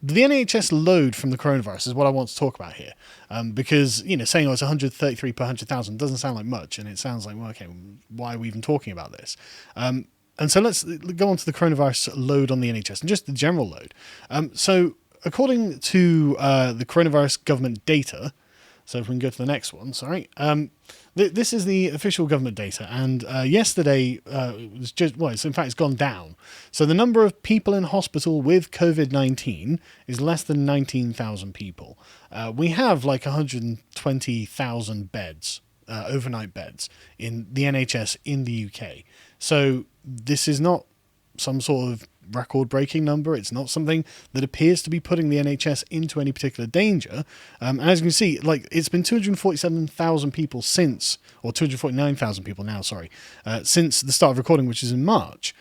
the NHS load from the coronavirus is what I want to talk about here, because saying it's 133 per 100,000 doesn't sound like much, and it sounds like, well, okay, why are we even talking about this? And so let's go on to the coronavirus load on the NHS and just the general load. So according to the coronavirus government data, so if we can go to the next one, sorry. This is the official government data, and yesterday it was just, in fact, it's gone down. So the number of people in hospital with COVID-19 is less than 19,000 people. We have like 120,000 beds, overnight beds, in the NHS in the UK. So this is not some sort of record-breaking number. It's not something that appears to be putting the NHS into any particular danger. And as you can see, it's been 247,000 people since, or 249,000 people now, since the start of recording, which is in March.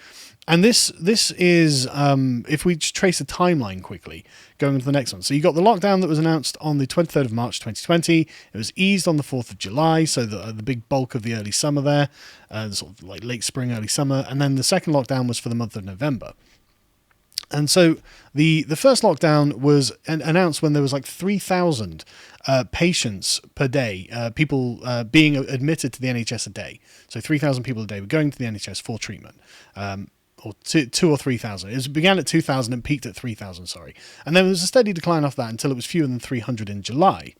And this is, if we just trace a timeline quickly, going on to the next one. So you got the lockdown that was announced on the 23rd of March 2020. It was eased on the 4th of July, so the big bulk of the early summer there, sort of like late spring, early summer. And then the second lockdown was for the month of November. And so the first lockdown was announced when there was like 3,000 patients per day, people being admitted to the NHS a day. So 3,000 people a day were going to the NHS for treatment, or two or 3,000. It began at 2,000 and peaked at 3,000, And then there was a steady decline off that until it was fewer than 300 in July.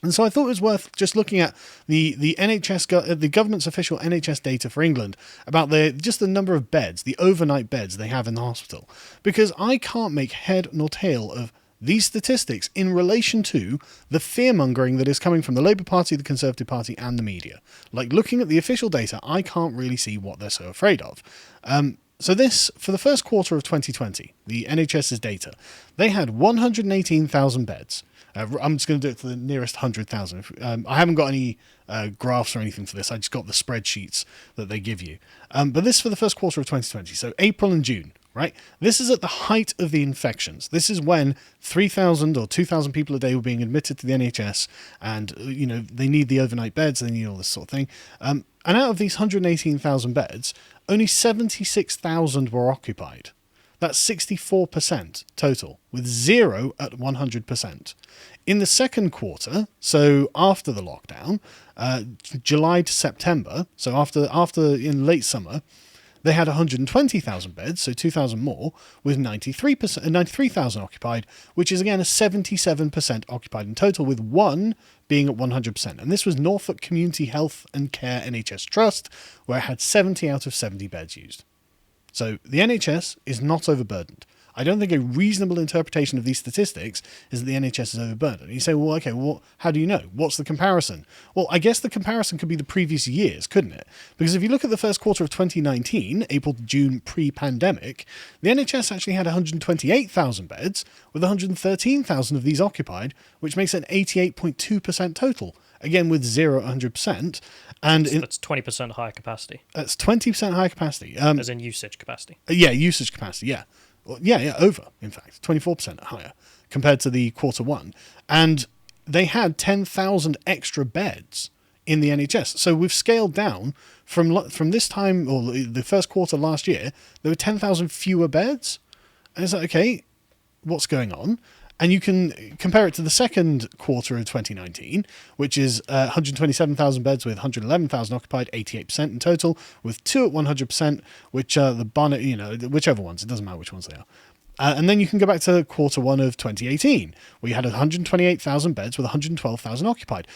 And so I thought it was worth just looking at the NHS, the government's official NHS data for England about just the number of beds, the overnight beds they have in the hospital, because I can't make head nor tail of these statistics in relation to the fear-mongering that is coming from the Labour Party, the Conservative Party, and the media. Like, looking at the official data, I can't really see what they're so afraid of. So this, for the first quarter of 2020, the NHS's data, they had 118,000 beds. I'm just going to do it to the nearest 100,000. I haven't got any graphs or anything for this. I just got the spreadsheets that they give you. But this for the first quarter of 2020, so April and June, right? This is at the height of the infections. This is when 3,000 or 2,000 people a day were being admitted to the NHS, and they need the overnight beds, they need all this sort of thing. And out of these 118,000 beds, only 76,000 were occupied. That's 64% total, with 0 at 100%. In the second quarter, so after the lockdown, July to September, so after in late summer, they had 120,000 beds, so 2,000 more, with 93,000 occupied, which is again a 77% occupied in total, with 1 being at 100%. And this was Norfolk Community Health and Care NHS Trust, where it had 70 out of 70 beds used. So the NHS is not overburdened. I don't think a reasonable interpretation of these statistics is that the NHS is overburdened. And you say, well, okay, how do you know? What's the comparison? Well, I guess the comparison could be the previous years, couldn't it? Because if you look at the first quarter of 2019, April to June pre-pandemic, the NHS actually had 128,000 beds, with 113,000 of these occupied, which makes it an 88.2% total. Again, with 0 at 100%. And that's 20% higher capacity. That's 20% higher capacity. As in usage capacity. Yeah, usage capacity, yeah. Yeah, over, in fact. 24% higher compared to the quarter one. And they had 10,000 extra beds in the NHS. So we've scaled down from this time, or the first quarter last year, there were 10,000 fewer beds. And it's like, okay, what's going on? And you can compare it to the second quarter of 2019, which is 127,000 beds with 111,000 occupied, 88% in total, with 2 at 100%, which are the bonnet, whichever ones, it doesn't matter which ones they are. And then you can go back to quarter one of 2018, where you had 128,000 beds with 112,000 occupied.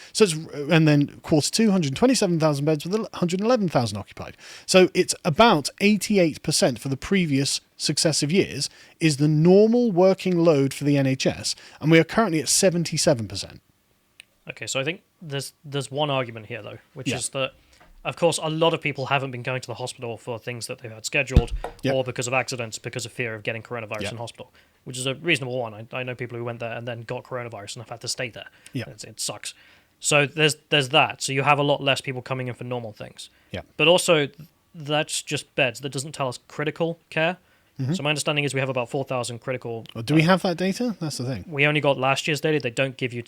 And then quarter two, 127,000 beds with 111,000 occupied. So it's about 88% for the previous successive years is the normal working load for the NHS, and we are currently at 77%. Okay, so I think there's one argument here, though, which is that, of course, a lot of people haven't been going to the hospital for things that they've had scheduled, or because of accidents, because of fear of getting coronavirus in hospital, which is a reasonable one. I know people who went there and then got coronavirus and have had to stay there. It sucks. So there's that. So you have a lot less people coming in for normal things. But also, that's just beds. That doesn't tell us critical care. Mm-hmm. So my understanding is we have about 4,000 critical... Do we have that data? That's the thing. We only got last year's data. They don't give you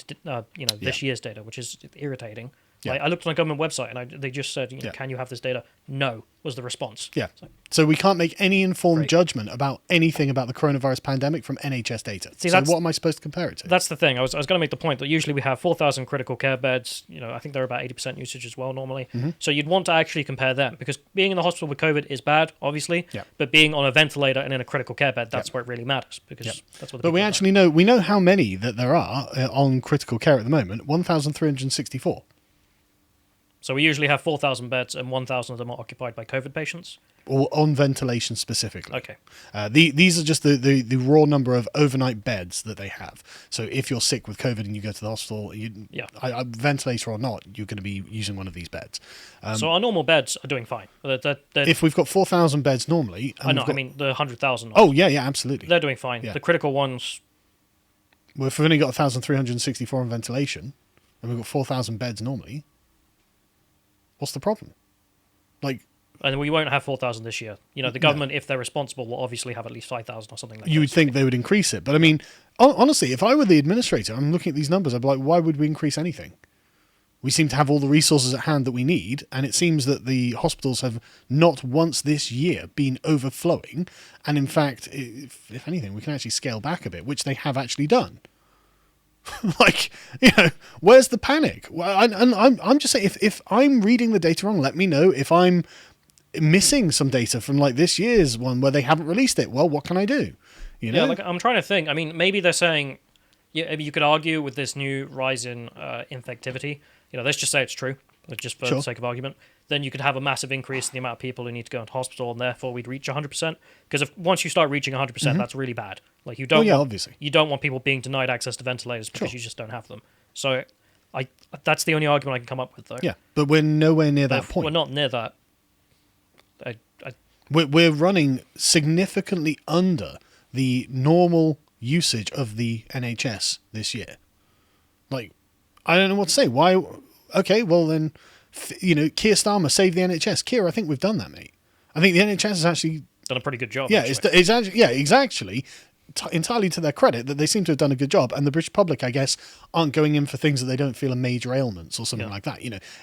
this year's data, which is irritating. Yeah. Like, I looked on a government website and they just said, Yeah. can you have this data? No, was the response. Yeah. So we can't make any informed Great. judgment about anything about the coronavirus pandemic from NHS data. See, so what am I supposed to compare it to? That's the thing. I was going to make the point that usually we have 4,000 critical care beds. I think they're about 80% usage as well normally. Mm-hmm. So you'd want to actually compare them, because being in the hospital with COVID is bad, obviously. Yeah. But being on a ventilator and in a critical care bed, that's where it really matters, because that's what. The But we people actually know how many that there are on critical care at the moment. 1,364. So we usually have 4,000 beds, and 1,000 of them are occupied by COVID patients. Or on ventilation specifically. Okay. These are just the raw number of overnight beds that they have. So if you're sick with COVID and you go to the hospital, ventilator or not, you're going to be using one of these beds. So our normal beds are doing fine. If we've got 4,000 beds normally... I know, I mean the 100,000. Oh, yeah, absolutely. They're doing fine. Yeah. The critical ones... Well, if we've only got 1,364 on ventilation, and we've got 4,000 beds normally, what's the problem? Like... And we won't have 4,000 this year. The government, if they're responsible, will obviously have at least 5,000 or something like that. You would think they would increase it. But I mean, honestly, if I were the administrator, I'm looking at these numbers, I'd be like, why would we increase anything? We seem to have all the resources at hand that we need, and it seems that the hospitals have not once this year been overflowing. And in fact, if anything, we can actually scale back a bit, which they have actually done. Like, where's the panic? Well, I'm just saying, if I'm reading the data wrong, let me know. If I'm missing some data from like this year's one where they haven't released it, well, what can I do? Yeah, like I'm trying to think. I mean, maybe they're saying, maybe you could argue with this new rise in infectivity. Let's just say it's true, just for the sake of argument. Then you could have a massive increase in the amount of people who need to go into hospital, and therefore we'd reach 100%. Because once you start reaching 100%, that's really bad. Like you don't. Obviously. You don't want people being denied access to ventilators because you just don't have them. So, that's the only argument I can come up with, though. Yeah, but we're nowhere near that point. We're not near that. We're running significantly under the normal usage of the NHS this year. Like, I don't know what to say. Why? Okay, well then, Keir Starmer saved the NHS. Keir, I think we've done that, mate. I think the NHS has actually done a pretty good job. Yeah, it's actually entirely to their credit that they seem to have done a good job, and the British public, I guess, aren't going in for things that they don't feel are major ailments or something like that.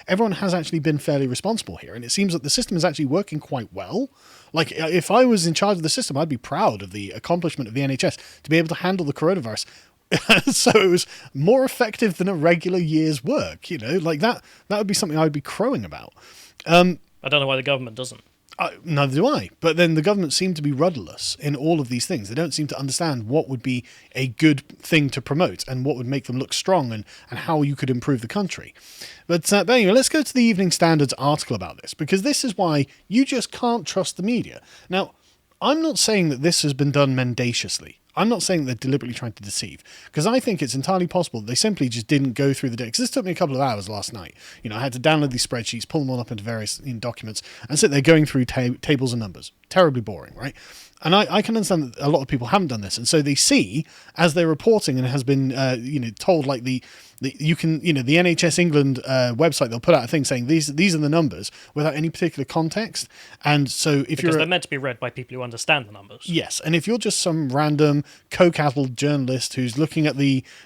Everyone has actually been fairly responsible here, and it seems that the system is actually working quite well. Like, if I was in charge of the system, I'd be proud of the accomplishment of the NHS to be able to handle the coronavirus. So it was more effective than a regular year's work. Like that would be something I would be crowing about. I don't know why the government doesn't. Neither do I. But then the government seem to be rudderless in all of these things. They don't seem to understand what would be a good thing to promote and what would make them look strong and how you could improve the country. But anyway, let's go to the Evening Standard's article about this, because this is why you just can't trust the media. Now, I'm not saying that this has been done mendaciously. I'm not saying they're deliberately trying to deceive, because I think it's entirely possible that they simply just didn't go through the data. Because this took me a couple of hours last night. I had to download these spreadsheets, pull them all up into various documents, and sit there going through tables and numbers. Terribly boring, right? And I can understand that a lot of people haven't done this, and so they see, as they're reporting, and it has been told, like the NHS England website, they'll put out a thing saying these are the numbers without any particular context. And so because they're meant to be read by people who understand the numbers. Yes, and if you're just some random coke-addled journalist who's looking at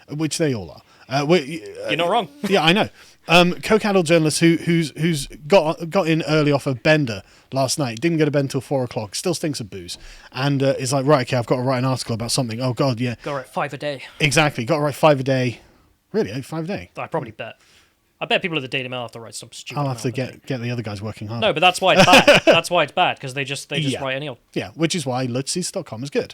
which they all are. You're not wrong. Yeah, I know. Coke-addled journalist who's got in early off a bender last night, didn't go to bed until 4:00, still stinks of booze, and is like, right, okay, I've got to write an article about something. Oh God, yeah. Got to write 5 a day. Exactly, got to write 5 a day. Really, 5 a day? I probably bet. I bet people at the Daily Mail have to write some stupid. I'll have to get the other guys working hard. No, but that's why it's bad. That's why it's bad, because they just write any old. Yeah, which is why Lotus.com is good.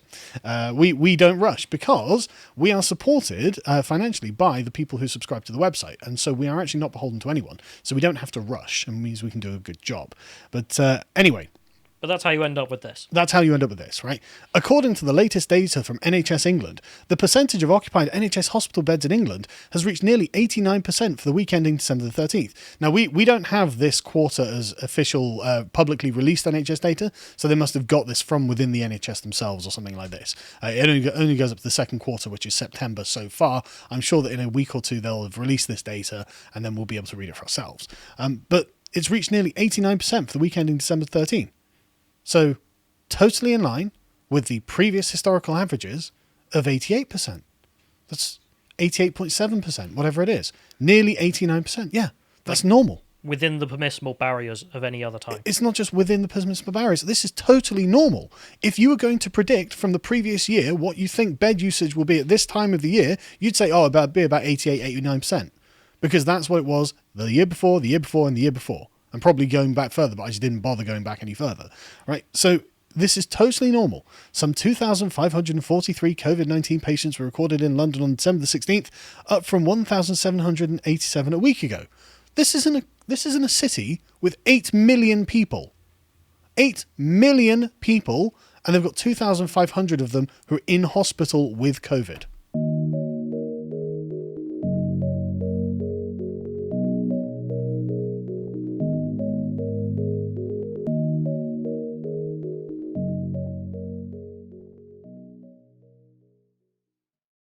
We don't rush because we are supported financially by the people who subscribe to the website, and so we are actually not beholden to anyone. So we don't have to rush, and means we can do a good job. But anyway. But that's how you end up with this. That's how you end up with this, right? According to the latest data from NHS England, the percentage of occupied NHS hospital beds in England has reached nearly 89% for the week ending December the 13th. Now, we don't have this quarter as official, publicly released NHS data, so they must have got this from within the NHS themselves or something like this. It only goes up to the second quarter, which is September so far. I'm sure that in a week or two they'll have released this data, and then we'll be able to read it for ourselves. But it's reached nearly 89% for the week ending December 13th. So, totally in line with the previous historical averages of 88%. That's 88.7%, whatever it is. Nearly 89%. Yeah, That's normal. Within the permissible barriers of any other time. It's not just within the permissible barriers. This is totally normal. If you were going to predict from the previous year what you think bed usage will be at this time of the year, you'd say, be about 88, 89%. Because that's what it was the year before, and the year before. And probably going back further, but I just didn't bother going back any further. Right? So this is totally normal. Some 2,543 COVID-19 patients were recorded in London on December the 16th, up from 1,787 a week ago. This is in a city with 8 million people. 8 million people, and they've got 2,500 of them who are in hospital with COVID.